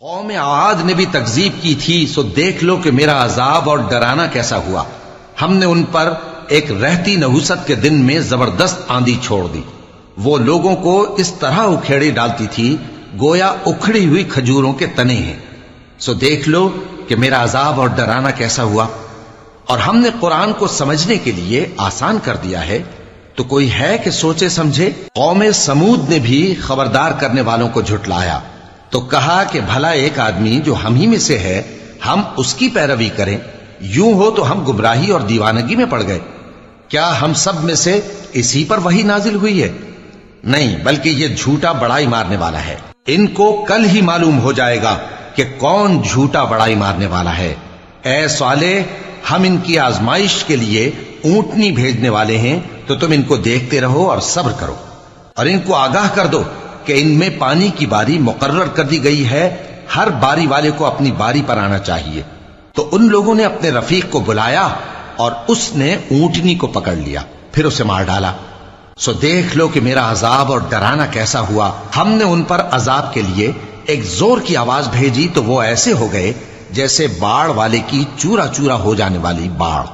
قوم عاد نے بھی تکذیب کی تھی، سو دیکھ لو کہ میرا عذاب اور ڈرانا کیسا ہوا۔ ہم نے ان پر ایک رہتی نحوست کے دن میں زبردست آندھی چھوڑ دی، وہ لوگوں کو اس طرح اکھیڑے ڈالتی تھی گویا اکھڑی ہوئی کھجوروں کے تنے ہیں۔ سو دیکھ لو کہ میرا عذاب اور ڈرانا کیسا ہوا۔ اور ہم نے قرآن کو سمجھنے کے لیے آسان کر دیا ہے، تو کوئی ہے کہ سوچے سمجھے؟ قوم سمود نے بھی خبردار کرنے والوں کو جھٹلایا، تو کہا کہ بھلا ایک آدمی جو ہم ہی میں سے ہے ہم اس کی پیروی کریں، یوں ہو تو ہم گمراہی اور دیوانگی میں پڑ گئے۔ کیا ہم سب میں سے اسی پر وحی نازل ہوئی ہے؟ نہیں، بلکہ یہ جھوٹا بڑائی مارنے والا ہے۔ ان کو کل ہی معلوم ہو جائے گا کہ کون جھوٹا بڑائی مارنے والا ہے۔ اے صالح، ہم ان کی آزمائش کے لیے اونٹنی بھیجنے والے ہیں، تو تم ان کو دیکھتے رہو اور صبر کرو، اور ان کو آگاہ کر دو کہ ان میں پانی کی باری مقرر کر دی گئی ہے، ہر باری والے کو اپنی باری پر آنا چاہیے۔ تو ان لوگوں نے اپنے رفیق کو بلایا اور اس نے اونٹنی کو پکڑ لیا، پھر اسے مار ڈالا۔ سو دیکھ لو کہ میرا عذاب اور ڈرانا کیسا ہوا۔ ہم نے ان پر عذاب کے لیے ایک زور کی آواز بھیجی تو وہ ایسے ہو گئے جیسے باڑ والے کی چورا چورا ہو جانے والی باڑ۔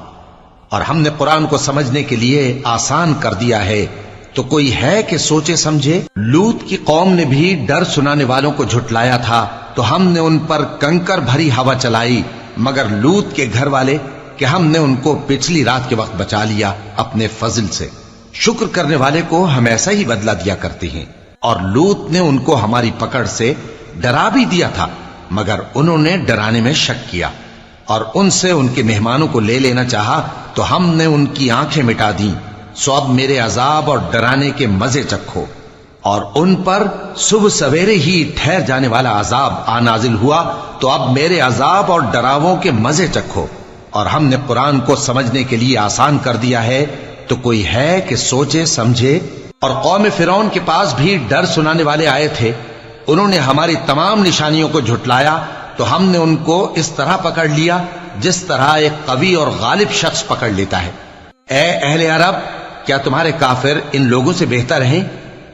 اور ہم نے قرآن کو سمجھنے کے لیے آسان کر دیا ہے، تو کوئی ہے کہ سوچے سمجھے؟ لوط کی قوم نے بھی ڈر سنانے والوں کو جھٹلایا تھا، تو ہم نے ان پر کنکر بھری ہوا چلائی، مگر لوط کے گھر والے کہ ہم نے ان کو پچھلی رات کے وقت بچا لیا اپنے فضل سے۔ شکر کرنے والے کو ہم ایسا ہی بدلہ دیا کرتے ہیں۔ اور لوط نے ان کو ہماری پکڑ سے ڈرا بھی دیا تھا، مگر انہوں نے ڈرانے میں شک کیا، اور ان سے ان کے مہمانوں کو لے لینا چاہا تو ہم نے ان کی آنکھیں مٹا دیں۔ سو اب میرے عذاب اور ڈرانے کے مزے چکھو۔ اور ان پر صبح سویرے ہی ٹھہر جانے والا عذاب آ نازل ہوا، تو اب میرے عذاب اور ڈراووں کے مزے چکھو۔ اور ہم نے قرآن کو سمجھنے کے لیے آسان کر دیا ہے، تو کوئی ہے کہ سوچے سمجھے؟ اور قوم فرعون کے پاس بھی ڈر سنانے والے آئے تھے، انہوں نے ہماری تمام نشانیوں کو جھٹلایا، تو ہم نے ان کو اس طرح پکڑ لیا جس طرح ایک قوی اور غالب شخص پکڑ لیتا ہے۔ اے اہل عرب، کیا تمہارے کافر ان لوگوں سے بہتر ہیں؟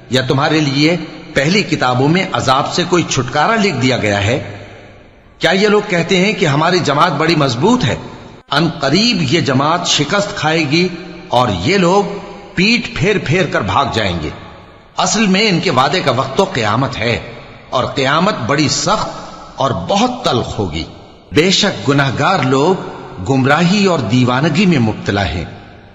یا تمہارے لیے پہلی کتابوں میں عذاب سے کوئی چھٹکارا لکھ دیا گیا ہے؟ کیا یہ لوگ کہتے ہیں کہ ہماری جماعت بڑی مضبوط ہے؟ ان قریب یہ جماعت شکست کھائے گی اور یہ لوگ پیٹ پھیر پھیر کر بھاگ جائیں گے۔ اصل میں ان کے وعدے کا وقت تو قیامت ہے، اور قیامت بڑی سخت اور بہت تلخ ہوگی۔ بے شک گناہگار لوگ گمراہی اور دیوانگی میں مبتلا ہیں۔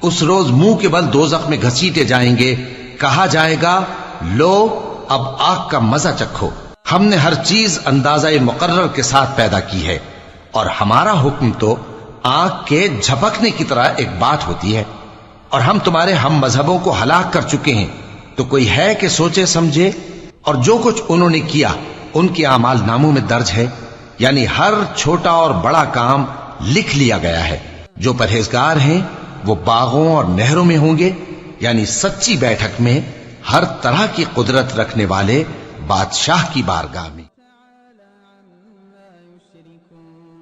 اس روز منہ کے بل دوزخ میں گھسیٹے جائیں گے، کہا جائے گا لو اب آگ کا مزہ چکھو۔ ہم نے ہر چیز اندازہ مقرر کے ساتھ پیدا کی ہے، اور ہمارا حکم تو آگ کے جھپکنے کی طرح ایک بات ہوتی ہے۔ اور ہم تمہارے ہم مذہبوں کو ہلاک کر چکے ہیں، تو کوئی ہے کہ سوچے سمجھے؟ اور جو کچھ انہوں نے کیا ان کے اعمال ناموں میں درج ہے، یعنی ہر چھوٹا اور بڑا کام لکھ لیا گیا ہے۔ جو پرہیزگار ہیں وہ باغوں اور نہروں میں ہوں گے، یعنی سچی بیٹھک میں، ہر طرح کی قدرت رکھنے والے بادشاہ کی بارگاہ میں۔